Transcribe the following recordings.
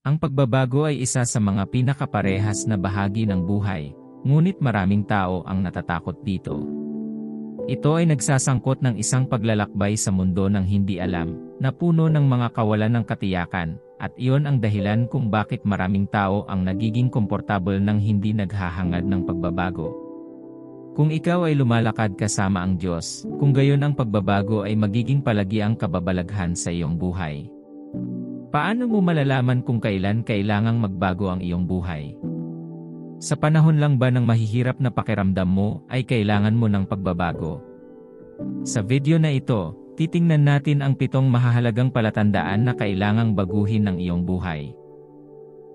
Ang pagbabago ay isa sa mga pinakaparehas na bahagi ng buhay, ngunit maraming tao ang natatakot dito. Ito ay nagsasangkot ng isang paglalakbay sa mundo ng hindi alam, na puno ng mga kawalan ng katiyakan, at iyon ang dahilan kung bakit maraming tao ang nagiging komportable nang hindi naghahangad ng pagbabago. Kung ikaw ay lumalakad kasama ang Diyos, kung gayon ang pagbabago ay magiging palagi ang kababalaghan sa iyong buhay. Paano mo malalaman kung kailan kailangang magbago ang iyong buhay? Sa panahon lang ba ng mahihirap na pakiramdam mo ay kailangan mo ng pagbabago? Sa video na ito, titingnan natin ang 7 mahahalagang palatandaan na kailangang baguhin ng iyong buhay.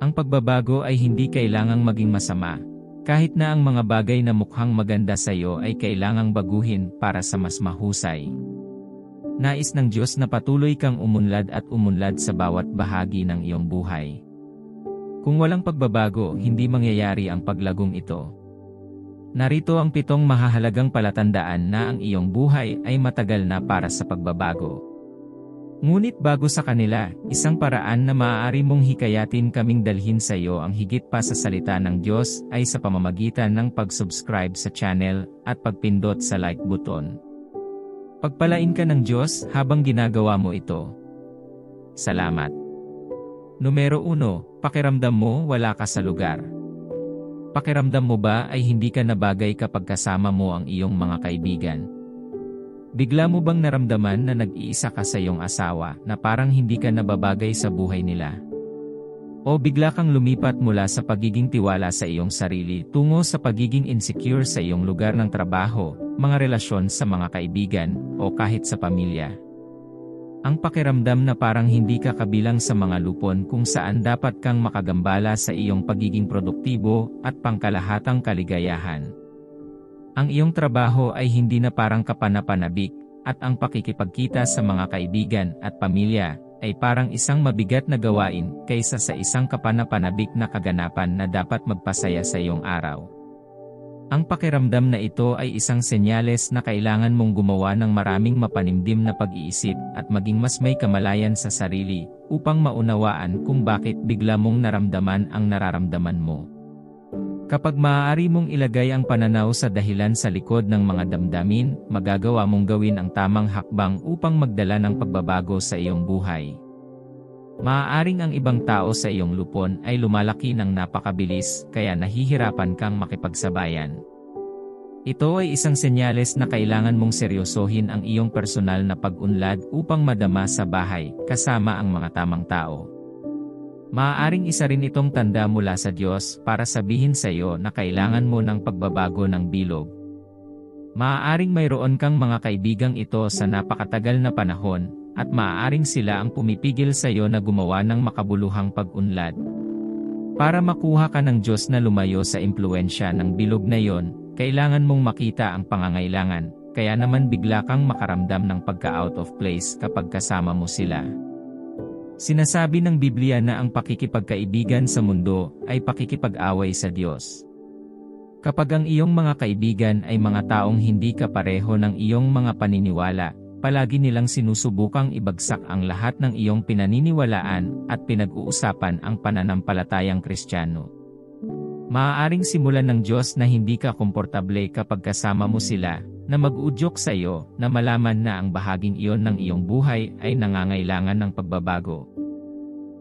Ang pagbabago ay hindi kailangang maging masama, kahit na ang mga bagay na mukhang maganda sa iyo ay kailangang baguhin para sa mas mahusay. Nais ng Diyos na patuloy kang umunlad at umunlad sa bawat bahagi ng iyong buhay. Kung walang pagbabago, hindi mangyayari ang paglagong ito. Narito ang 7 mahahalagang palatandaan na ang iyong buhay ay matagal na para sa pagbabago. Ngunit bago sa kanila, isang paraan na maaari mong hikayatin kaming dalhin sa iyo ang higit pa sa salita ng Diyos ay sa pamamagitan ng pag-subscribe sa channel at pagpindot sa like button. Pagpalain ka ng Diyos habang ginagawa mo ito. Salamat. Numero 1, pakiramdam mo wala ka sa lugar. Pakiramdam mo ba ay hindi ka nabagay kapag kasama mo ang iyong mga kaibigan? Bigla mo bang naramdaman na nag-iisa ka sa iyong asawa na parang hindi ka nababagay sa buhay nila? O bigla kang lumipat mula sa pagiging tiwala sa iyong sarili tungo sa pagiging insecure sa iyong lugar ng trabaho, mga relasyon sa mga kaibigan, o kahit sa pamilya? Ang pakiramdam na parang hindi ka kabilang sa mga lupon kung saan dapat kang makagambala sa iyong pagiging produktibo at pangkalahatang kaligayahan. Ang iyong trabaho ay hindi na parang kapanapanabik, at ang pakikipagkita sa mga kaibigan at pamilya ay parang isang mabigat na gawain kaysa sa isang kapanapanabik na kaganapan na dapat magpasaya sa iyong araw. Ang pakiramdam na ito ay isang senyales na kailangan mong gumawa ng maraming mapanimdim na pag-iisip at maging mas may kamalayan sa sarili upang maunawaan kung bakit bigla mong naramdaman ang nararamdaman mo. Kapag maaari mong ilagay ang pananaw sa dahilan sa likod ng mga damdamin, magagawa mong gawin ang tamang hakbang upang magdala ng pagbabago sa iyong buhay. Maaaring ang ibang tao sa iyong lupon ay lumalaki ng napakabilis kaya nahihirapan kang makipagsabayan. Ito ay isang senyales na kailangan mong seryosohin ang iyong personal na pag-unlad upang madama sa bahay kasama ang mga tamang tao. Maaaring isa rin itong tanda mula sa Diyos para sabihin sa iyo na kailangan mo ng pagbabago ng bilog. Maaaring mayroon kang mga kaibigang ito sa napakatagal na panahon, at maaaring sila ang pumipigil sa iyo na gumawa ng makabuluhang pag-unlad. Para makuha ka ng Diyos na lumayo sa impluwensya ng bilog na iyon, kailangan mong makita ang pangangailangan, kaya naman bigla kang makaramdam ng pagka-out of place kapag kasama mo sila. Sinasabi ng Biblia na ang pakikipagkaibigan sa mundo ay pakikipag-away sa Diyos. Kapag ang iyong mga kaibigan ay mga taong hindi kapareho ng iyong mga paniniwala, palagi nilang sinusubukang ibagsak ang lahat ng iyong pinaniniwalaan at pinag-uusapan ang pananampalatayang Kristiyano. Maaaring simulan ng Diyos na hindi ka komportable kapag kasama mo sila, na mag-udyok sa iyo na malaman na ang bahaging iyon ng iyong buhay ay nangangailangan ng pagbabago.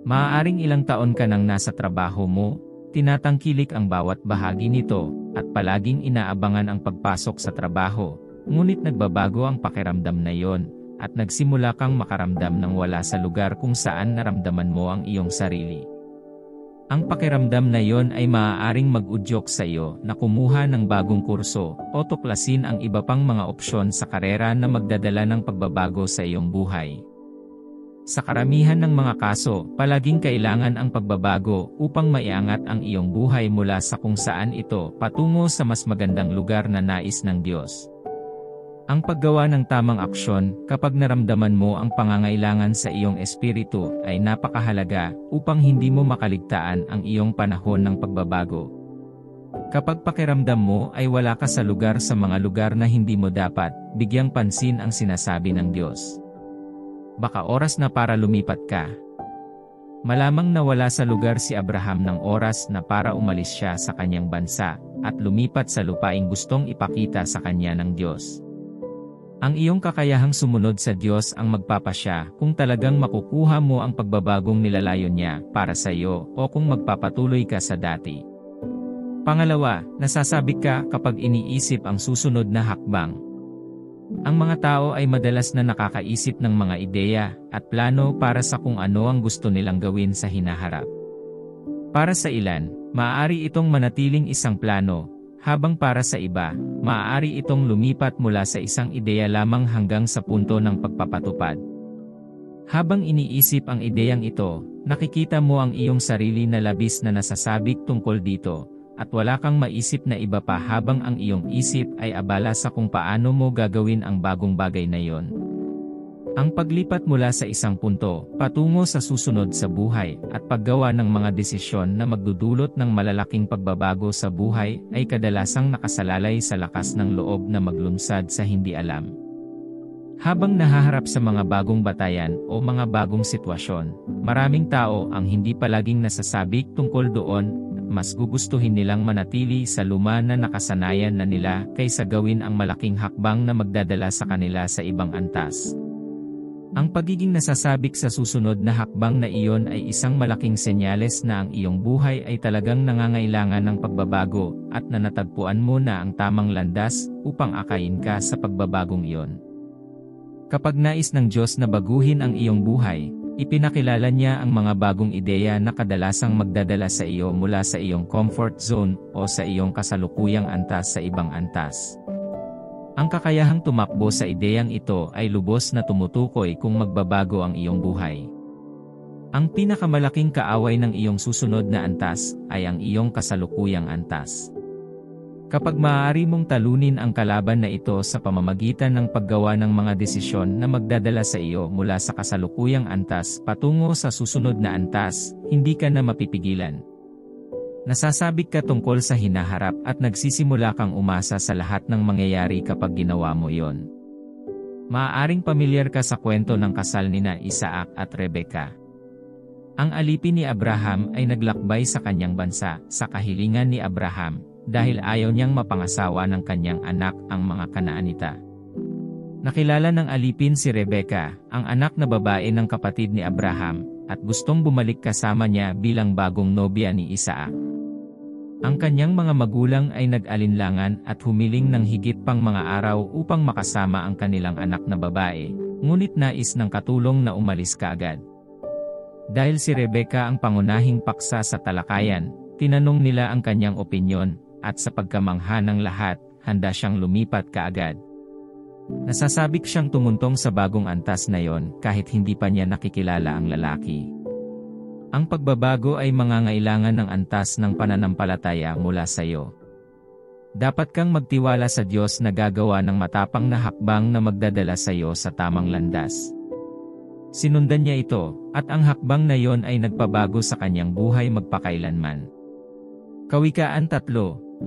Maaaring ilang taon ka nang nasa trabaho mo, tinatangkilik ang bawat bahagi nito, at palaging inaabangan ang pagpasok sa trabaho, ngunit nagbabago ang pakiramdam na iyon, at nagsimula kang makaramdam ng wala sa lugar kung saan naramdaman mo ang iyong sarili. Ang pakiramdam na iyon ay maaaring mag-udyok sa iyo na kumuha ng bagong kurso o tuklasin ang iba pang mga opsyon sa karera na magdadala ng pagbabago sa iyong buhay. Sa karamihan ng mga kaso, palaging kailangan ang pagbabago upang maiangat ang iyong buhay mula sa kung saan ito patungo sa mas magandang lugar na nais ng Diyos. Ang paggawa ng tamang aksyon kapag naramdaman mo ang pangangailangan sa iyong espiritu ay napakahalaga upang hindi mo makaligtaan ang iyong panahon ng pagbabago. Kapag pakiramdam mo ay wala ka sa lugar sa mga lugar na hindi mo dapat, bigyang pansin ang sinasabi ng Diyos. Baka oras na para lumipat ka. Malamang nawala sa lugar si Abraham ng oras na para umalis siya sa kanyang bansa, at lumipat sa lupaing gustong ipakita sa kanya ng Diyos. Ang iyong kakayahang sumunod sa Diyos ang magpapasya kung talagang makukuha mo ang pagbabagong nilalayon niya para sa iyo o kung magpapatuloy ka sa dati. Pangalawa, nasasabik ka kapag iniisip ang susunod na hakbang. Ang mga tao ay madalas na nakakaisip ng mga ideya at plano para sa kung ano ang gusto nilang gawin sa hinaharap. Para sa ilan, maaari itong manatiling isang plano, habang para sa iba, maaari itong lumipat mula sa isang ideya lamang hanggang sa punto ng pagpapatupad. Habang iniisip ang ideyang ito, nakikita mo ang iyong sarili na labis na nasasabik tungkol dito, at wala kang maisip na iba pa habang ang iyong isip ay abala sa kung paano mo gagawin ang bagong bagay na iyon. Ang paglipat mula sa isang punto, patungo sa susunod sa buhay, at paggawa ng mga desisyon na magdudulot ng malalaking pagbabago sa buhay ay kadalasang nakasalalay sa lakas ng loob na maglunsad sa hindi alam. Habang nahaharap sa mga bagong batayan o mga bagong sitwasyon, maraming tao ang hindi palaging nasasabik tungkol doon, mas gugustuhin nilang manatili sa luma na nakasanayan na nila kaysa gawin ang malaking hakbang na magdadala sa kanila sa ibang antas. Ang pagiging nasasabik sa susunod na hakbang na iyon ay isang malaking senyales na ang iyong buhay ay talagang nangangailangan ng pagbabago at na natagpuan mo na ang tamang landas upang akayin ka sa pagbabagong iyon. Kapag nais ng Diyos na baguhin ang iyong buhay, ipinakilala niya ang mga bagong ideya na kadalasang magdadala sa iyo mula sa iyong comfort zone o sa iyong kasalukuyang antas sa ibang antas. Ang kakayahang tumakbo sa ideyang ito ay lubos na tumutukoy kung magbabago ang iyong buhay. Ang pinakamalaking kaaway ng iyong susunod na antas ay ang iyong kasalukuyang antas. Kapag maaari mong talunin ang kalaban na ito sa pamamagitan ng paggawa ng mga desisyon na magdadala sa iyo mula sa kasalukuyang antas patungo sa susunod na antas, hindi ka na mapipigilan. Nasasabik ka tungkol sa hinaharap at nagsisimula kang umasa sa lahat ng mangyayari kapag ginawa mo iyon. Maaaring pamilyar ka sa kwento ng kasal nina Isaac at Rebecca. Ang alipin ni Abraham ay naglakbay sa kanyang bansa sa kahilingan ni Abraham dahil ayaw niyang mapangasawa ng kanyang anak ang mga Kanaanita. Nakilala ng alipin si Rebecca, ang anak na babae ng kapatid ni Abraham, at gustong bumalik kasama niya bilang bagong nobya ni Isaac. Ang kanyang mga magulang ay nag-alinlangan at humiling ng higit pang mga araw upang makasama ang kanilang anak na babae, ngunit nais ng katulong na umalis kaagad. Dahil si Rebecca ang pangunahing paksa sa talakayan, tinanong nila ang kanyang opinyon, at sa pagkamangha ng lahat, handa siyang lumipat kaagad. Nasasabik siyang tumuntong sa bagong antas na yon kahit hindi pa niya nakikilala ang lalaki. Ang pagbabago ay mangangailangan ng antas ng pananampalataya mula sa iyo. Dapat kang magtiwala sa Diyos na gagawa ng matapang na hakbang na magdadala sa iyo sa tamang landas. Sinundan niya ito, at ang hakbang na yon ay nagpabago sa kanyang buhay magpakailanman. Kawikaan 3:5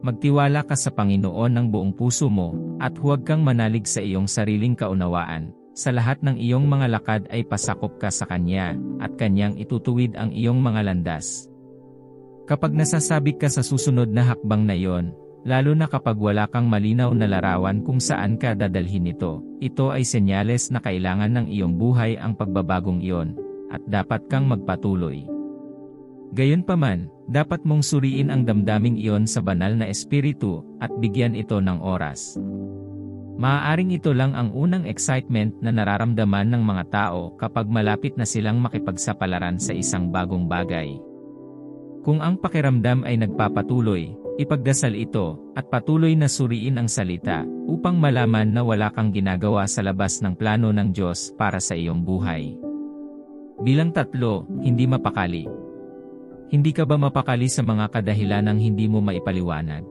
Magtiwala ka sa Panginoon ng buong puso mo, at huwag kang manalig sa iyong sariling kaunawaan. Sa lahat ng iyong mga lakad ay pasakop ka sa Kanya, at Kanyang itutuwid ang iyong mga landas. Kapag nasasabik ka sa susunod na hakbang na iyon, lalo na kapag wala kang malinaw na larawan kung saan ka dadalhin ito ay senyales na kailangan ng iyong buhay ang pagbabagong iyon, at dapat kang magpatuloy. Gayunpaman, dapat mong suriin ang damdaming iyon sa banal na espiritu, at bigyan ito ng oras. Maaaring ito lang ang unang excitement na nararamdaman ng mga tao kapag malapit na silang makipagsapalaran sa isang bagong bagay. Kung ang pakiramdam ay nagpapatuloy, ipagdasal ito, at patuloy na suriin ang salita, upang malaman na wala kang ginagawa sa labas ng plano ng Diyos para sa iyong buhay. Bilang 3, hindi mapakali. Hindi ka ba mapakali sa mga kadahilanang hindi mo maipaliwanag?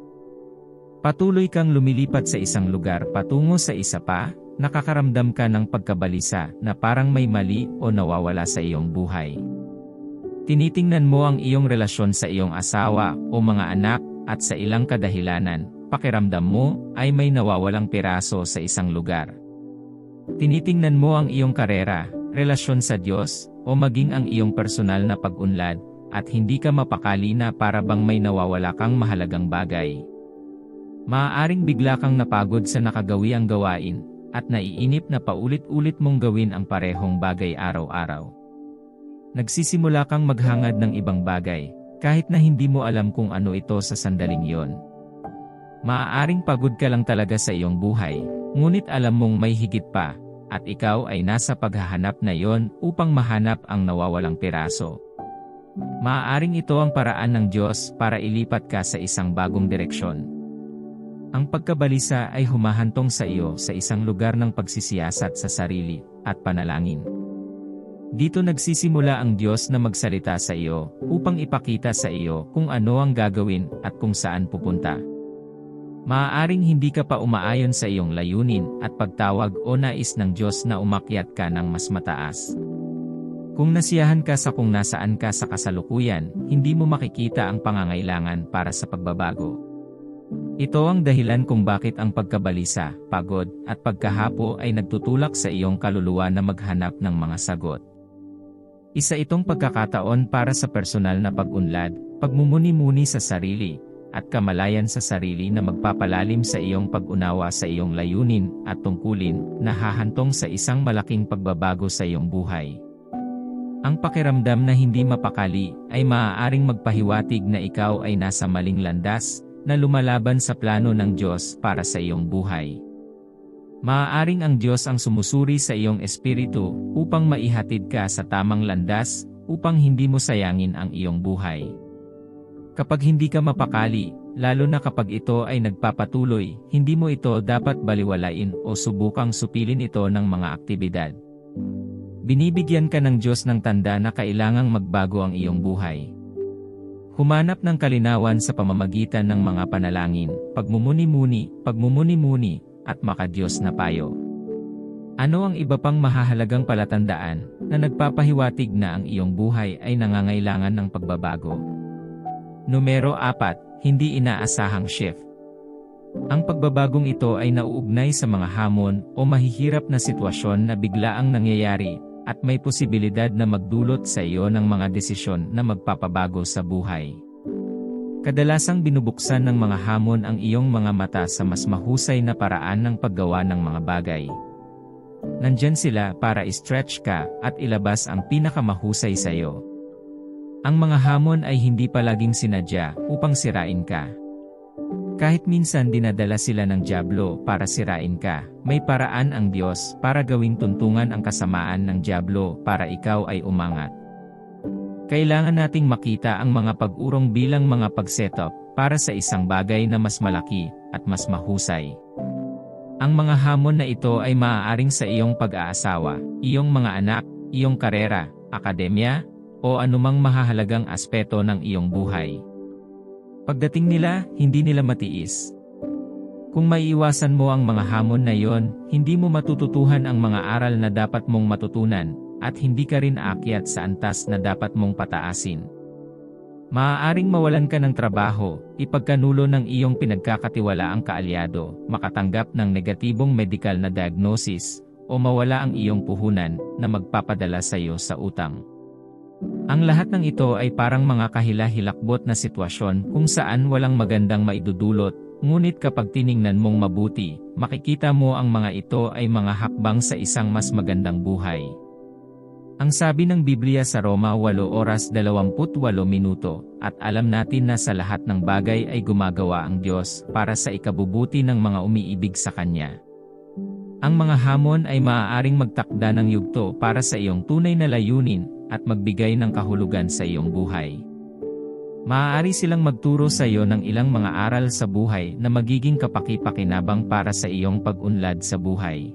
Patuloy kang lumilipat sa isang lugar patungo sa isa pa, nakakaramdam ka ng pagkabalisa na parang may mali o nawawala sa iyong buhay. Tinitingnan mo ang iyong relasyon sa iyong asawa o mga anak, at sa ilang kadahilanan, pakiramdam mo ay may nawawalang piraso sa isang lugar. Tinitingnan mo ang iyong karera, relasyon sa Diyos, o maging ang iyong personal na pag-unlad, at hindi ka mapakali na para bang may nawawala kang mahalagang bagay. Maaaring bigla kang napagod sa nakagawiang gawain, at naiinip na paulit-ulit mong gawin ang parehong bagay araw-araw. Nagsisimula kang maghangad ng ibang bagay, kahit na hindi mo alam kung ano ito sa sandaling iyon. Maaaring pagod ka lang talaga sa iyong buhay, ngunit alam mong may higit pa, at ikaw ay nasa paghahanap na iyon upang mahanap ang nawawalang piraso. Maaaring ito ang paraan ng Diyos para ilipat ka sa isang bagong direksyon. Ang pagkabalisa ay humahantong sa iyo sa isang lugar ng pagsisiyasat sa sarili at panalangin. Dito nagsisimula ang Diyos na magsalita sa iyo upang ipakita sa iyo kung ano ang gagawin at kung saan pupunta. Maaaring hindi ka pa umaayon sa iyong layunin at pagtawag o nais ng Diyos na umakyat ka ng mas mataas. Kung nasiyahan ka sa kung nasaan ka sa kasalukuyan, hindi mo makikita ang pangangailangan para sa pagbabago. Ito ang dahilan kung bakit ang pagkabalisa, pagod, at pagkahapo ay nagtutulak sa iyong kaluluwa na maghanap ng mga sagot. Isa itong pagkakataon para sa personal na pag-unlad, pagmumuni-muni sa sarili, at kamalayan sa sarili na magpapalalim sa iyong pag-unawa sa iyong layunin at tungkulin na hahantong sa isang malaking pagbabago sa iyong buhay. Ang pakiramdam na hindi mapakali ay maaaring magpahiwatig na ikaw ay nasa maling landas na lumalaban sa plano ng Diyos para sa iyong buhay. Maaaring ang Diyos ang sumusuri sa iyong espiritu upang maihatid ka sa tamang landas upang hindi mo sayangin ang iyong buhay. Kapag hindi ka mapakali, lalo na kapag ito ay nagpapatuloy, hindi mo ito dapat baliwalain o subukang supilin ito ng mga aktibidad. Binibigyan ka ng Diyos ng tanda na kailangang magbago ang iyong buhay. Humanap ng kalinawan sa pamamagitan ng mga panalangin, pagmumuni-muni, at makadiyos na payo. Ano ang iba pang mahahalagang palatandaan na nagpapahiwatig na ang iyong buhay ay nangangailangan ng pagbabago? Numero 4, hindi inaasahang shift. Ang pagbabagong ito ay nauugnay sa mga hamon o mahihirap na sitwasyon na biglaang nangyayari at may posibilidad na magdulot sa iyo ng mga desisyon na magpapabago sa buhay. Kadalasang binubuksan ng mga hamon ang iyong mga mata sa mas mahusay na paraan ng paggawa ng mga bagay. Nandyan sila para i-stretch ka at ilabas ang pinakamahusay sa iyo. Ang mga hamon ay hindi palaging sinadya upang sirain ka. Kahit minsan dinadala sila ng dyablo para sirain ka, may paraan ang Diyos para gawing tuntungan ang kasamaan ng dyablo para ikaw ay umangat. Kailangan nating makita ang mga pag-urong bilang mga pag-setup para sa isang bagay na mas malaki at mas mahusay. Ang mga hamon na ito ay maaaring sa iyong pag-aasawa, iyong mga anak, iyong karera, akademya, o anumang mahahalagang aspeto ng iyong buhay. Pagdating nila, hindi nila matiis. Kung maiiwasan mo ang mga hamon na iyon, hindi mo matututuhan ang mga aral na dapat mong matutunan, at hindi ka rin aakyat sa antas na dapat mong pataasin. Maaaring mawalan ka ng trabaho, ipagkanulo ng iyong pinagkakatiwalaang kaalyado, makatanggap ng negatibong medikal na diagnosis, o mawala ang iyong puhunan na magpapadala sa iyo sa utang. Ang lahat ng ito ay parang mga kahila-hilakbot na sitwasyon kung saan walang magandang maidudulot, ngunit kapag tiningnan mong mabuti, makikita mo ang mga ito ay mga hakbang sa isang mas magandang buhay. Ang sabi ng Biblia sa Roma 8:28, at alam natin na sa lahat ng bagay ay gumagawa ang Diyos para sa ikabubuti ng mga umiibig sa Kanya. Ang mga hamon ay maaaring magtakda ng yugto para sa iyong tunay na layunin, at magbigay ng kahulugan sa iyong buhay. Maaari silang magturo sa iyo ng ilang mga aral sa buhay na magiging kapaki-pakinabang para sa iyong pag-unlad sa buhay.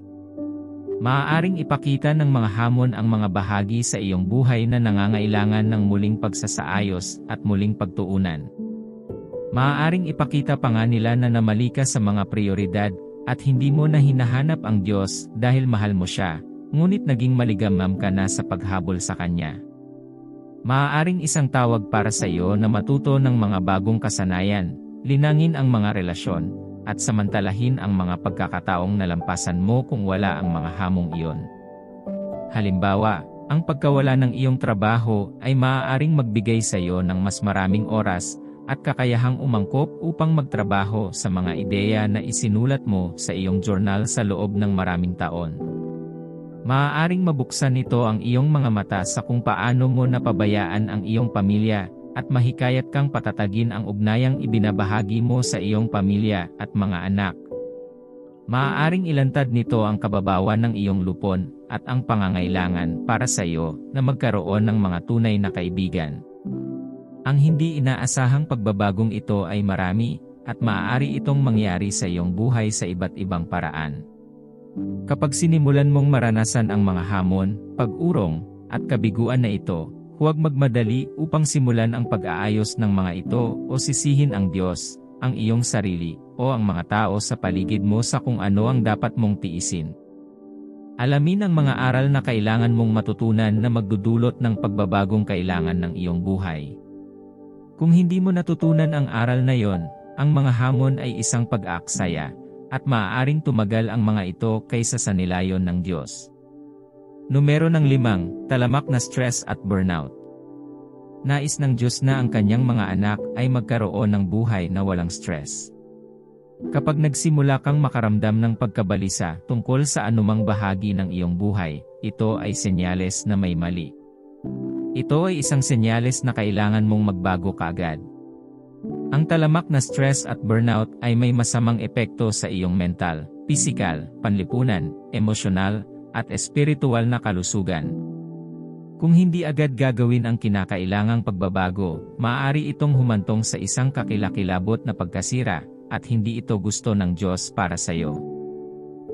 Maaaring ipakita ng mga hamon ang mga bahagi sa iyong buhay na nangangailangan ng muling pagsasaayos at muling pagtuunan. Maaaring ipakita pa nga nila na namali ka sa mga prioridad at hindi mo na hinahanap ang Diyos dahil mahal mo siya, ngunit naging maligamgam ka na sa paghabol sa Kanya. Maaaring isang tawag para sa iyo na matuto ng mga bagong kasanayan, linangin ang mga relasyon, at samantalahin ang mga pagkakataong nalampasan mo kung wala ang mga hamong iyon. Halimbawa, Ang pagkawala ng iyong trabaho ay maaaring magbigay sa iyo ng mas maraming oras at kakayahang umangkop upang magtrabaho sa mga ideya na isinulat mo sa iyong journal sa loob ng maraming taon. Maaaring mabuksan nito ang iyong mga mata sa kung paano mo napabayaan ang iyong pamilya at mahikayat kang patatagin ang ugnayang ibinabahagi mo sa iyong pamilya at mga anak. Maaaring ilantad nito ang kababawan ng iyong lupon at ang pangangailangan para sa iyo na magkaroon ng mga tunay na kaibigan. Ang hindi inaasahang pagbabagong ito ay marami at maaari itong mangyari sa iyong buhay sa iba't ibang paraan. Kapag sinimulan mong maranasan ang mga hamon, pag-urong, at kabiguan na ito, huwag magmadali upang simulan ang pag-aayos ng mga ito o sisihin ang Diyos, ang iyong sarili, o ang mga tao sa paligid mo sa kung ano ang dapat mong tiisin. Alamin ang mga aral na kailangan mong matutunan na magdudulot ng pagbabagong kailangan ng iyong buhay. Kung hindi mo natutunan ang aral na yon, ang mga hamon ay isang pag-aaksaya, at maaaring tumagal ang mga ito kaysa sa nilayon ng Diyos. Numero ng 5, talamak na stress at burnout. Nais ng Diyos na ang kanyang mga anak ay magkaroon ng buhay na walang stress. Kapag nagsimula kang makaramdam ng pagkabalisa tungkol sa anumang bahagi ng iyong buhay, ito ay senyales na may mali. Ito ay isang senyales na kailangan mong magbago kaagad. Ang talamak na stress at burnout ay may masamang epekto sa iyong mental, pisikal, panlipunan, emosyonal, at espiritual na kalusugan. Kung hindi agad gagawin ang kinakailangang pagbabago, maaari itong humantong sa isang kakilakilabot na pagkasira, at hindi ito gusto ng Diyos para sa iyo.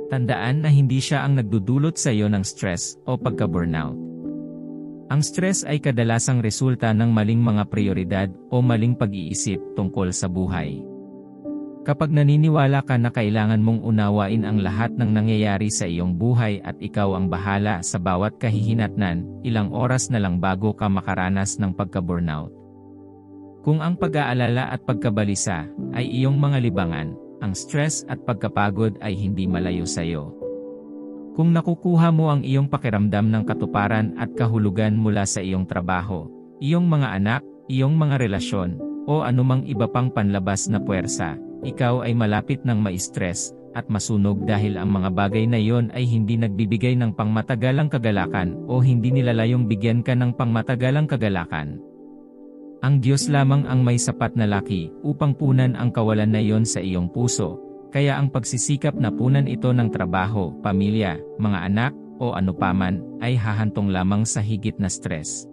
Tandaan na hindi siya ang nagdudulot sa iyo ng stress o pagka-burnout. Ang stress ay kadalasang resulta ng maling mga prioridad o maling pag-iisip tungkol sa buhay. Kapag naniniwala ka na kailangan mong unawain ang lahat ng nangyayari sa iyong buhay at ikaw ang bahala sa bawat kahihinatnan, ilang oras na lang bago ka makaranas ng pagka-burnout. Kung ang pag-aalala at pagkabalisa ay iyong mga libangan, ang stress at pagkapagod ay hindi malayo sa iyo. Kung nakukuha mo ang iyong pakiramdam ng katuparan at kahulugan mula sa iyong trabaho, iyong mga anak, iyong mga relasyon, o anumang iba pang panlabas na puwersa, ikaw ay malapit ng ma-stress at masunog dahil ang mga bagay na iyon ay hindi nagbibigay ng pangmatagalang kagalakan o hindi nilalayong bigyan ka ng pangmatagalang kagalakan. Ang Diyos lamang ang may sapat na laki upang punan ang kawalan na iyon sa iyong puso, kaya ang pagsisikap na punan ito ng trabaho, pamilya, mga anak, o ano paman, ay hahantong lamang sa higit na stress.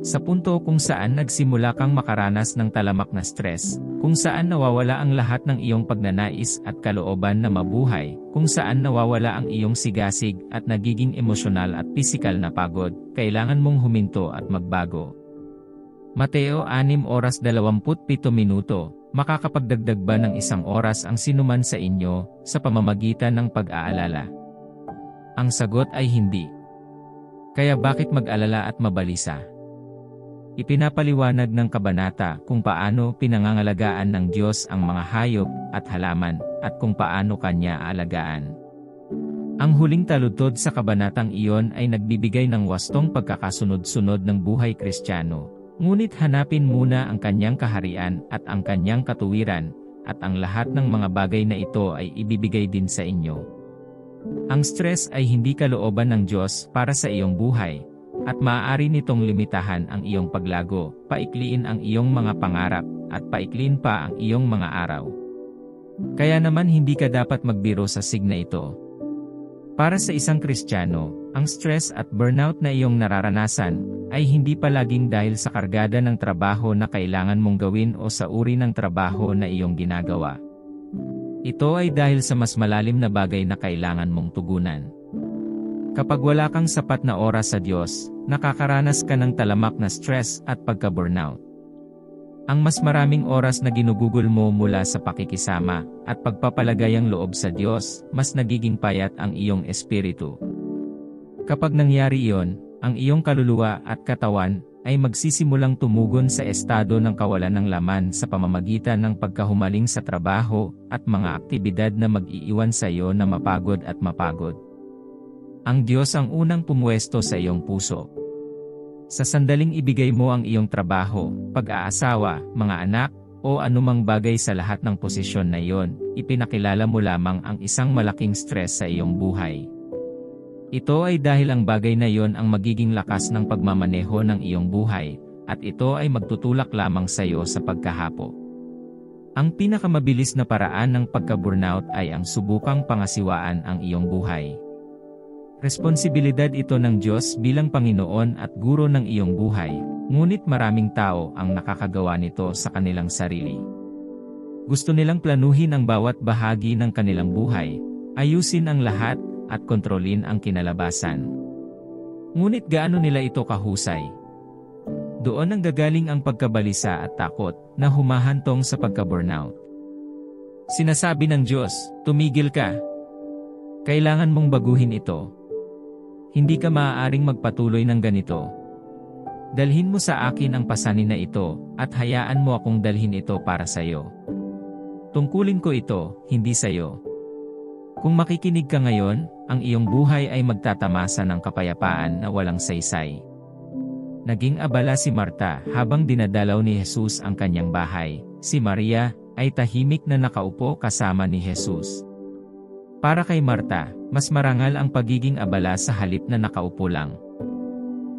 Sa punto kung saan nagsimula kang makaranas ng talamak na stress, kung saan nawawala ang lahat ng iyong pagnanais at kalooban na mabuhay, kung saan nawawala ang iyong sigasig at nagiging emosyonal at pisikal na pagod, kailangan mong huminto at magbago. Mateo 6:27, makakapagdagdag ba ng 1 oras ang sinuman sa inyo, sa pamamagitan ng pag-aalala? Ang sagot ay hindi. Kaya bakit mag-alala at mabalisa? Ipinapaliwanag ng kabanata kung paano pinangangalagaan ng Diyos ang mga hayop at halaman, at kung paano Kanya alagaan. Ang huling taludtod sa kabanatang iyon ay nagbibigay ng wastong pagkakasunod-sunod ng buhay Kristiyano, ngunit hanapin muna ang Kanyang kaharian at ang Kanyang katuwiran, at ang lahat ng mga bagay na ito ay ibibigay din sa inyo. Ang stress ay hindi kalooban ng Diyos para sa iyong buhay, at maaari nitong limitahan ang iyong paglago, paikliin ang iyong mga pangarap, at paiklin pa ang iyong mga araw. Kaya naman hindi ka dapat magbiro sa signa ito. Para sa isang Kristiyano, ang stress at burnout na iyong nararanasan ay hindi palaging dahil sa kargada ng trabaho na kailangan mong gawin o sa uri ng trabaho na iyong ginagawa. Ito ay dahil sa mas malalim na bagay na kailangan mong tugunan. Kapag wala kang sapat na oras sa Diyos, nakakaranas ka ng talamak na stress at pagka-burnout. Ang mas maraming oras na ginugugol mo mula sa pakikisama at pagpapalagayang loob sa Diyos, mas nagiging payat ang iyong espiritu. Kapag nangyari iyon, ang iyong kaluluwa at katawan ay magsisimulang tumugon sa estado ng kawalan ng laman sa pamamagitan ng pagkahumaling sa trabaho at mga aktibidad na mag-iiwan sa iyo na mapagod at mapagod. Ang Diyos ang unang pumwesto sa iyong puso. Sa sandaling ibigay mo ang iyong trabaho, pag-aasawa, mga anak, o anumang bagay sa lahat ng posisyon na iyon, ipinakilala mo lamang ang isang malaking stress sa iyong buhay. Ito ay dahil ang bagay na iyon ang magiging lakas ng pagmamaneho ng iyong buhay, at ito ay magtutulak lamang sa iyo sa pagkahapo. Ang pinakamabilis na paraan ng pagka-burnout ay ang subukang pangasiwaan ang iyong buhay. Responsibilidad ito ng Diyos bilang Panginoon at Guro ng iyong buhay, ngunit maraming tao ang nakakagawa nito sa kanilang sarili. Gusto nilang planuhin ang bawat bahagi ng kanilang buhay, ayusin ang lahat, at kontrolin ang kinalabasan. Ngunit gaano nila ito kahusay? Doon ang gagaling ang pagkabalisa at takot na humahantong sa pagka-burnout. Sinasabi ng Diyos, tumigil ka. Kailangan mong baguhin ito. Hindi ka maaaring magpatuloy ng ganito. Dalhin mo sa akin ang pasanin na ito, at hayaan mo akong dalhin ito para sa iyo. Tungkulin ko ito, hindi sa iyo. Kung makikinig ka ngayon, ang iyong buhay ay magtatamasa ng kapayapaan na walang saysay. Naging abala si Marta habang dinadalaw ni Jesus ang kanyang bahay. Si Maria ay tahimik na nakaupo kasama ni Jesus. Para kay Marta, mas marangal ang pagiging abala sa halip na nakaupo lang.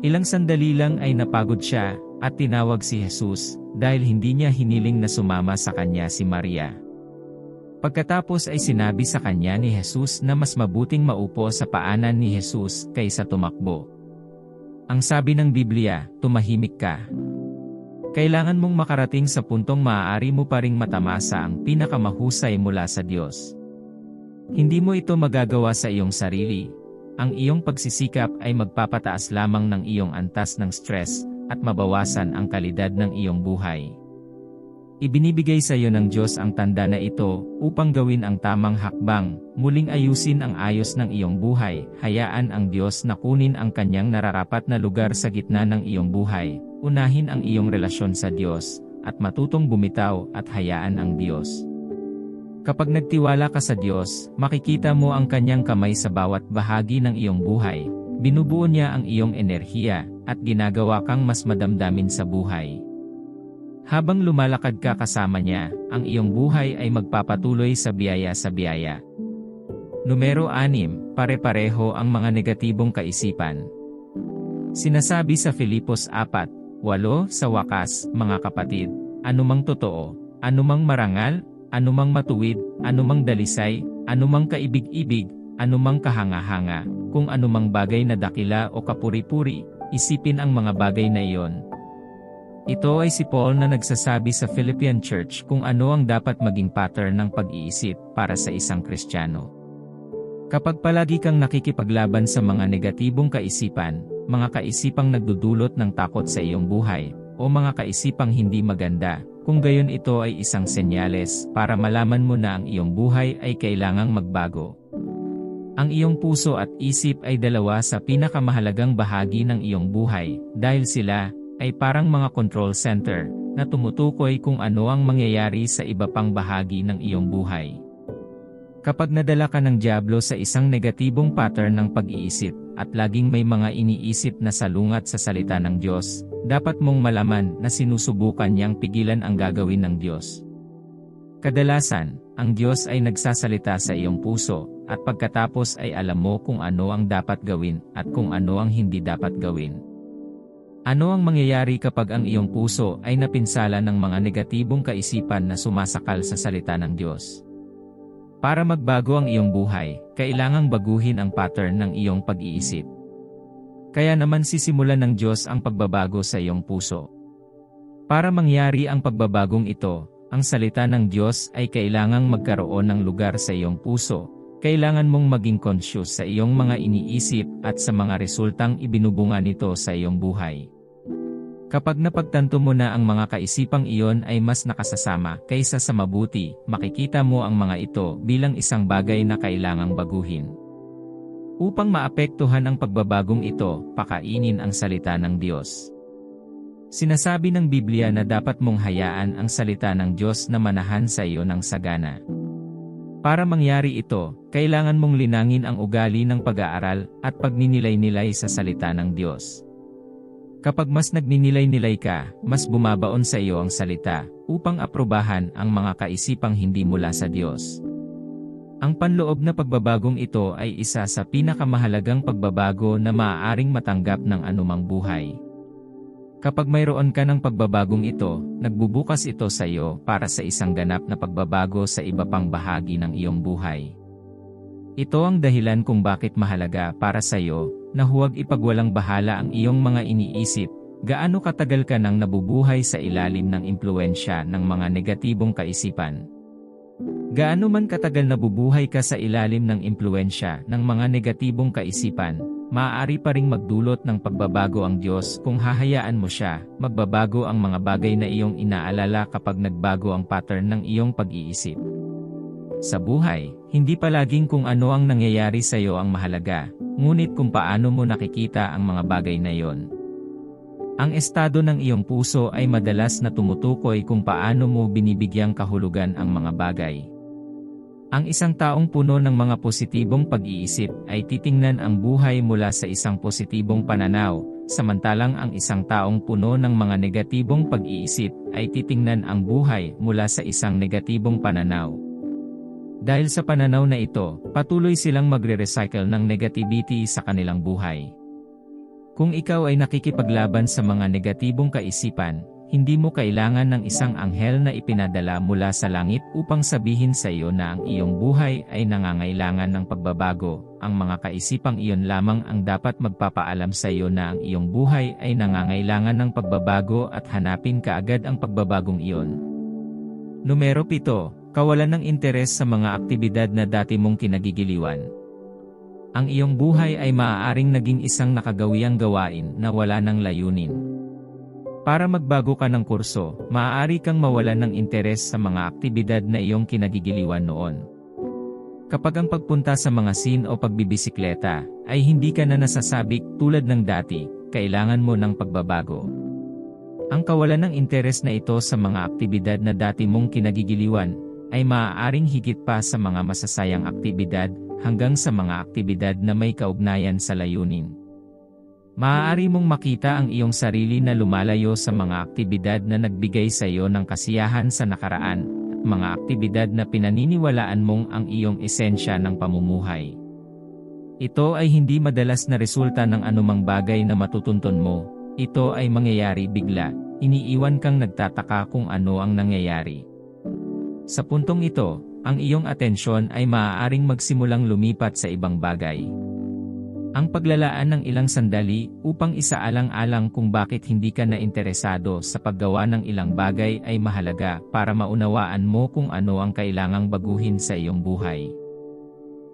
Ilang sandali lang ay napagod siya, at tinawag si Jesus, dahil hindi niya hiniling na sumama sa kanya si Maria. Pagkatapos ay sinabi sa kanya ni Jesus na mas mabuting maupo sa paanan ni Jesus kaysa tumakbo. Ang sabi ng Biblia, tumahimik ka. Kailangan mong makarating sa puntong maaari mo pa ring matamasa ang pinakamahusay mula sa Diyos. Hindi mo ito magagawa sa iyong sarili. Ang iyong pagsisikap ay magpapataas lamang ng iyong antas ng stress at mabawasan ang kalidad ng iyong buhay. Ibinibigay sa iyo ng Diyos ang tanda na ito upang gawin ang tamang hakbang, muling ayusin ang ayos ng iyong buhay, hayaan ang Diyos na kunin ang kanyang nararapat na lugar sa gitna ng iyong buhay, unahin ang iyong relasyon sa Diyos, at matutong bumitaw at hayaan ang Diyos. Kapag nagtiwala ka sa Diyos, makikita mo ang kanyang kamay sa bawat bahagi ng iyong buhay, binubuo niya ang iyong enerhiya, at ginagawa kang mas madamdamin sa buhay. Habang lumalakad ka kasama niya, ang iyong buhay ay magpapatuloy sa biyaya sa biyaya. Numero 6, pare-pareho ang mga negatibong kaisipan. Sinasabi sa Filipos 4:8, sa wakas, mga kapatid, anumang totoo, anumang marangal, anumang matuwid, anumang dalisay, anumang kaibig-ibig, anumang kahanga-hanga, kung anumang bagay na dakila o kapuri-puri, isipin ang mga bagay na iyon. Ito ay si Paul na nagsasabi sa Philippian Church kung ano ang dapat maging pattern ng pag-iisip para sa isang Kristiyano. Kapag palagi kang nakikipaglaban sa mga negatibong kaisipan, mga kaisipang nagdudulot ng takot sa iyong buhay, o mga kaisipang hindi maganda, kung gayon ito ay isang senyales para malaman mo na ang iyong buhay ay kailangang magbago. Ang iyong puso at isip ay dalawa sa pinakamahalagang bahagi ng iyong buhay, dahil sila ay parang mga control center na tumutukoy kung ano ang mangyayari sa iba pang bahagi ng iyong buhay. Kapag nadala ka ng dyablo sa isang negatibong pattern ng pag-iisip at laging may mga iniisip na salungat sa salita ng Diyos, dapat mong malaman na sinusubukan niyang pigilan ang gagawin ng Diyos. Kadalasan, ang Diyos ay nagsasalita sa iyong puso, at pagkatapos ay alam mo kung ano ang dapat gawin at kung ano ang hindi dapat gawin. Ano ang mangyayari kapag ang iyong puso ay napinsala ng mga negatibong kaisipan na sumasakal sa salita ng Diyos? Para magbago ang iyong buhay, kailangang baguhin ang pattern ng iyong pag-iisip. Kaya naman sisimulan ng Diyos ang pagbabago sa iyong puso. Para mangyari ang pagbabagong ito, ang salita ng Diyos ay kailangang magkaroon ng lugar sa iyong puso. Kailangan mong maging conscious sa iyong mga iniisip at sa mga resultang ibinubunga nito sa iyong buhay. Kapag napagtanto mo na ang mga kaisipang iyon ay mas nakasasama kaysa sa mabuti, makikita mo ang mga ito bilang isang bagay na kailangang baguhin. Upang maapektuhan ang pagbabagong ito, pakainin ang salita ng Diyos. Sinasabi ng Biblia na dapat mong hayaan ang salita ng Diyos na manahan sa iyo ng sagana. Para mangyari ito, kailangan mong linangin ang ugali ng pag-aaral at pagninilay-nilay sa salita ng Diyos. Kapag mas nagninilay-nilay ka, mas bumabaon sa iyo ang salita, upang aprubahan ang mga kaisipang hindi mula sa Diyos. Ang panloob na pagbabagong ito ay isa sa pinakamahalagang pagbabago na maaaring matanggap ng anumang buhay. Kapag mayroon ka ng pagbabagong ito, nagbubukas ito sa iyo para sa isang ganap na pagbabago sa iba pang bahagi ng iyong buhay. Ito ang dahilan kung bakit mahalaga para sa iyo na huwag ipagwalang bahala ang iyong mga iniisip, gaano katagal ka nang nabubuhay sa ilalim ng impluwensya ng mga negatibong kaisipan. Gaano man katagal nabubuhay ka sa ilalim ng impluwensya ng mga negatibong kaisipan, maaari pa ring magdulot ng pagbabago ang Diyos kung hahayaan mo siya. Magbabago ang mga bagay na iyong inaalala kapag nagbago ang pattern ng iyong pag-iisip. Sa buhay, hindi palaging kung ano ang nangyayari sa iyo ang mahalaga, ngunit kung paano mo nakikita ang mga bagay na iyon. Ang estado ng iyong puso ay madalas na tumutukoy kung paano mo binibigyang kahulugan ang mga bagay. Ang isang taong puno ng mga positibong pag-iisip ay titingnan ang buhay mula sa isang positibong pananaw, samantalang ang isang taong puno ng mga negatibong pag-iisip ay titingnan ang buhay mula sa isang negatibong pananaw. Dahil sa pananaw na ito, patuloy silang magre-recycle ng negativity sa kanilang buhay. Kung ikaw ay nakikipaglaban sa mga negatibong kaisipan, hindi mo kailangan ng isang anghel na ipinadala mula sa langit upang sabihin sa iyo na ang iyong buhay ay nangangailangan ng pagbabago. Ang mga kaisipang iyon lamang ang dapat magpapaalam sa iyo na ang iyong buhay ay nangangailangan ng pagbabago at hanapin kaagad ang pagbabagong iyon. Numero 7. Kawalan ng interes sa mga aktibidad na dati mong kinagigiliwan. Ang iyong buhay ay maaaring naging isang nakagawiang gawain na wala ng layunin. Para magbago ka ng kurso, maaari kang mawalan ng interes sa mga aktibidad na iyong kinagigiliwan noon. Kapag ang pagpunta sa mga scene o pagbibisikleta ay hindi ka na nasasabik tulad ng dati, kailangan mo ng pagbabago. Ang kawalan ng interes na ito sa mga aktibidad na dati mong kinagigiliwan ay maaaring higit pa sa mga masasayang aktibidad hanggang sa mga aktibidad na may kaugnayan sa layunin. Maaari mong makita ang iyong sarili na lumalayo sa mga aktibidad na nagbigay sa iyo ng kasiyahan sa nakaraan, at mga aktibidad na pinaniniwalaan mong ang iyong esensya ng pamumuhay. Ito ay hindi madalas na resulta ng anumang bagay na matutunton mo, ito ay mangyayari bigla, iniiwan kang nagtataka kung ano ang nangyayari. Sa puntong ito, ang iyong atensyon ay maaaring magsimulang lumipat sa ibang bagay. Ang paglalaan ng ilang sandali upang isaalang-alang kung bakit hindi ka na interesado sa paggawa ng ilang bagay ay mahalaga para maunawaan mo kung ano ang kailangang baguhin sa iyong buhay.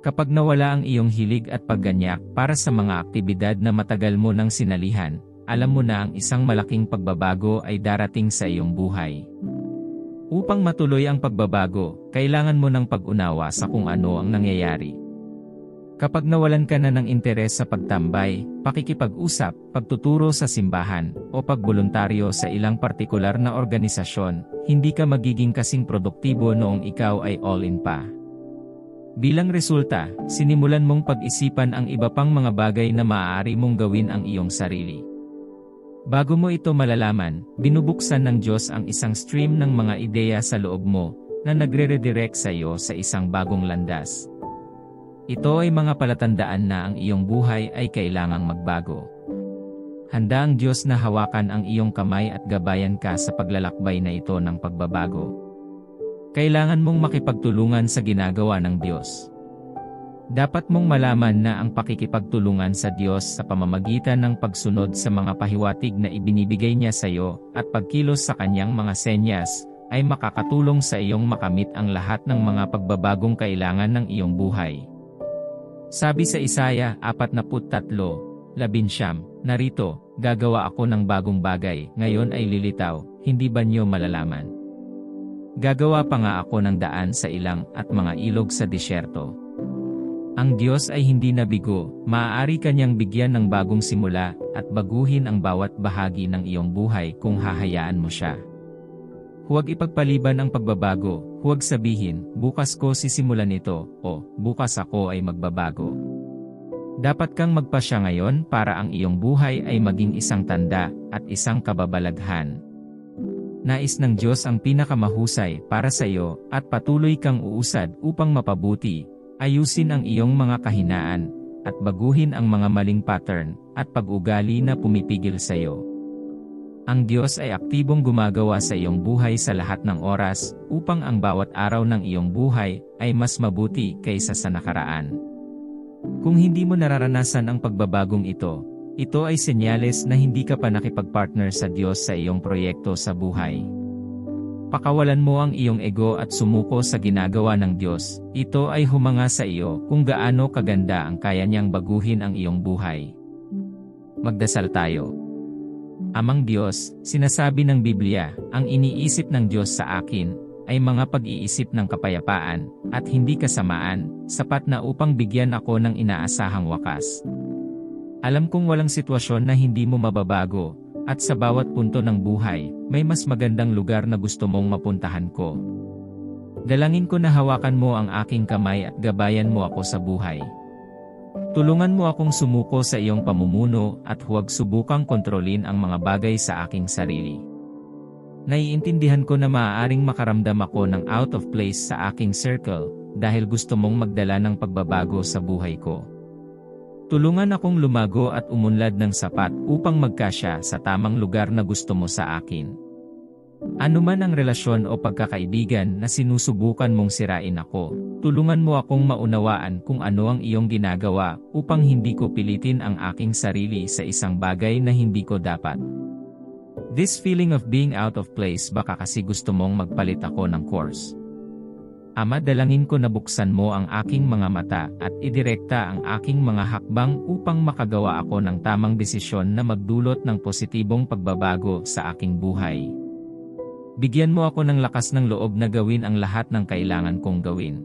Kapag nawala ang iyong hilig at pagganyak para sa mga aktibidad na matagal mo nang sinalihan, alam mo na ang isang malaking pagbabago ay darating sa iyong buhay. Upang matuloy ang pagbabago, kailangan mo ng pag-unawa sa kung ano ang nangyayari. Kapag nawalan ka na ng interes sa pagtambay, pakikipag-usap, pagtuturo sa simbahan, o pagboluntaryo sa ilang partikular na organisasyon, hindi ka magiging kasing produktibo noong ikaw ay all-in pa. Bilang resulta, sinimulan mong pag-isipan ang iba pang mga bagay na maaari mong gawin ang iyong sarili. Bago mo ito malalaman, binubuksan ng Diyos ang isang stream ng mga ideya sa loob mo, na nagre-redirect sa iyo sa isang bagong landas. Ito ay mga palatandaan na ang iyong buhay ay kailangang magbago. Handa ang Diyos na hawakan ang iyong kamay at gabayan ka sa paglalakbay na ito ng pagbabago. Kailangan mong makipagtulungan sa ginagawa ng Diyos. Dapat mong malaman na ang pakikipagtulungan sa Diyos sa pamamagitan ng pagsunod sa mga pahiwatig na ibinibigay niya sa iyo at pagkilos sa kanyang mga senyas, ay makakatulong sa iyong makamit ang lahat ng mga pagbabagong kailangan ng iyong buhay. Sabi sa Isaya 43:19, narito, gagawa ako ng bagong bagay, ngayon ay lilitaw, hindi ba niyo malalaman? Gagawa pa nga ako ng daan sa ilang at mga ilog sa disyerto. Ang Diyos ay hindi nabigo, maaari kanyang bigyan ng bagong simula at baguhin ang bawat bahagi ng iyong buhay kung hahayaan mo siya. Huwag ipagpaliban ang pagbabago, huwag sabihin, bukas ko sisimulan ito, o bukas ako ay magbabago. Dapat kang magpasya ngayon para ang iyong buhay ay maging isang tanda at isang kababalaghan. Nais ng Diyos ang pinakamahusay para sa iyo at patuloy kang uusad upang mapabuti, ayusin ang iyong mga kahinaan, at baguhin ang mga maling pattern at pag-ugali na pumipigil sa iyo. Ang Diyos ay aktibong gumagawa sa iyong buhay sa lahat ng oras upang ang bawat araw ng iyong buhay ay mas mabuti kaysa sa nakaraan. Kung hindi mo nararanasan ang pagbabagong ito ay senyales na hindi ka pa nakipagpartner sa Diyos sa iyong proyekto sa buhay. Pakawalan mo ang iyong ego at sumuko sa ginagawa ng Diyos, ito ay humanga sa iyo kung gaano kaganda ang kaya niyang baguhin ang iyong buhay. Magdasal tayo. Amang Diyos, sinasabi ng Biblia, ang iniisip ng Diyos sa akin ay mga pag-iisip ng kapayapaan at hindi kasamaan, sapat na upang bigyan ako ng inaasahang wakas. Alam kong walang sitwasyon na hindi mo mababago, at sa bawat punto ng buhay, may mas magandang lugar na gusto mong mapuntahan ko. Dalangin ko na hawakan mo ang aking kamay at gabayan mo ako sa buhay. Tulungan mo akong sumuko sa iyong pamumuno at huwag subukang kontrolin ang mga bagay sa aking sarili. Naiintindihan ko na maaaring makaramdam ako ng out of place sa aking circle dahil gusto mong magdala ng pagbabago sa buhay ko. Tulungan akong lumago at umunlad ng sapat upang magkasya sa tamang lugar na gusto mo sa akin. Ano man ang relasyon o pagkakaibigan na sinusubukan mong sirain ako, tulungan mo akong maunawaan kung ano ang iyong ginagawa upang hindi ko pilitin ang aking sarili sa isang bagay na hindi ko dapat. This feeling of being out of place baka kasi gusto mong magpalit ako ng course. Ama, dalangin ko na buksan mo ang aking mga mata at idirekta ang aking mga hakbang upang makagawa ako ng tamang desisyon na magdulot ng positibong pagbabago sa aking buhay. Bigyan mo ako ng lakas ng loob na gawin ang lahat ng kailangan kong gawin.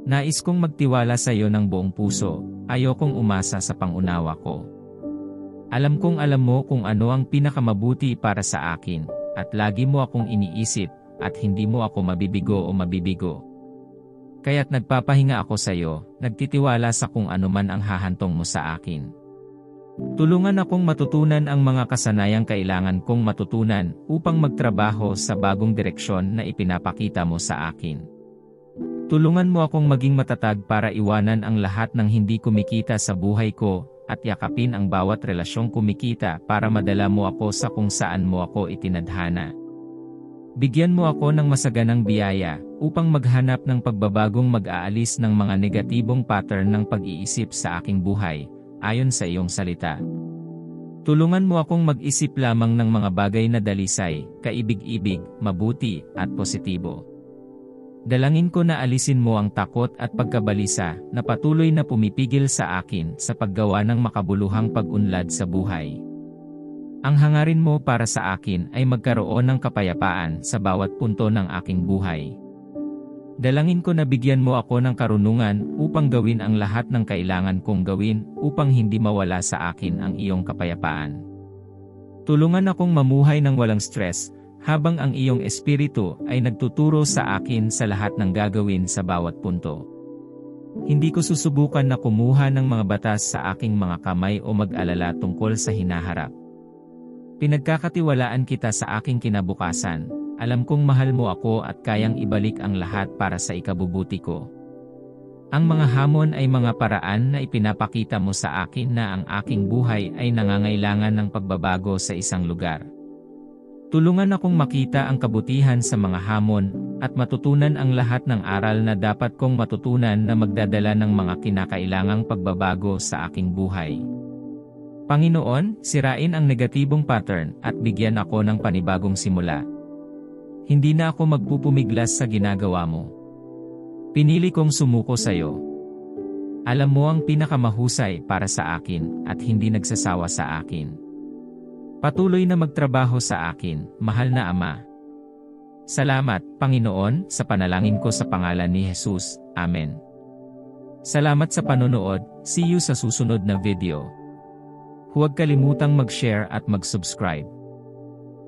Nais kong magtiwala sa iyo ng buong puso, ayokong umasa sa pangunawa ko. Alam kong alam mo kung ano ang pinakamabuti para sa akin, at lagi mo akong iniisip, at hindi mo ako mabibigo o mabibigo. Kaya't nagpapahinga ako sa iyo, nagtitiwala sa kung ano man ang hahantong mo sa akin. Tulungan akong matutunan ang mga kasanayang kailangan kong matutunan upang magtrabaho sa bagong direksyon na ipinapakita mo sa akin. Tulungan mo akong maging matatag para iwanan ang lahat ng hindi kumikita sa buhay ko at yakapin ang bawat relasyong kumikita para madala mo ako sa kung saan mo ako itinadhana. Bigyan mo ako ng masaganang biyaya upang maghanap ng pagbabagong mag-aalis ng mga negatibong pattern ng pag-iisip sa aking buhay. Ayon sa iyong salita. Tulungan mo akong mag-isip lamang ng mga bagay na dalisay, kaibig-ibig, mabuti, at positibo. Dalangin ko na alisin mo ang takot at pagkabalisa na patuloy na pumipigil sa akin sa paggawa ng makabuluhang pag-unlad sa buhay. Ang hangarin mo para sa akin ay magkaroon ng kapayapaan sa bawat punto ng aking buhay. Dalangin ko na bigyan mo ako ng karunungan upang gawin ang lahat ng kailangan kong gawin upang hindi mawala sa akin ang iyong kapayapaan. Tulungan akong mamuhay ng walang stress habang ang iyong espiritu ay nagtuturo sa akin sa lahat ng gagawin sa bawat punto. Hindi ko susubukan na kumuha ng mga batas sa aking mga kamay o mag-alala tungkol sa hinaharap. Pinagkakatiwalaan kita sa aking kinabukasan. Alam kong mahal mo ako at kayang ibalik ang lahat para sa ikabubuti ko. Ang mga hamon ay mga paraan na ipinapakita mo sa akin na ang aking buhay ay nangangailangan ng pagbabago sa isang lugar. Tulungan akong makita ang kabutihan sa mga hamon at matutunan ang lahat ng aral na dapat kong matutunan na magdadala ng mga kinakailangang pagbabago sa aking buhay. Panginoon, sirain ang negatibong pattern at bigyan ako ng panibagong simula. Hindi na ako magpupumiglas sa ginagawa mo. Pinili kong sumuko sa iyo. Alam mo ang pinakamahusay para sa akin at hindi nagsasawa sa akin. Patuloy na magtrabaho sa akin, mahal na Ama. Salamat, Panginoon, sa panalangin ko sa pangalan ni Jesus. Amen. Salamat sa panonood, see you sa susunod na video. Huwag kalimutang mag-share at mag-subscribe.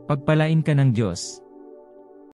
Pagpalain ka ng Diyos.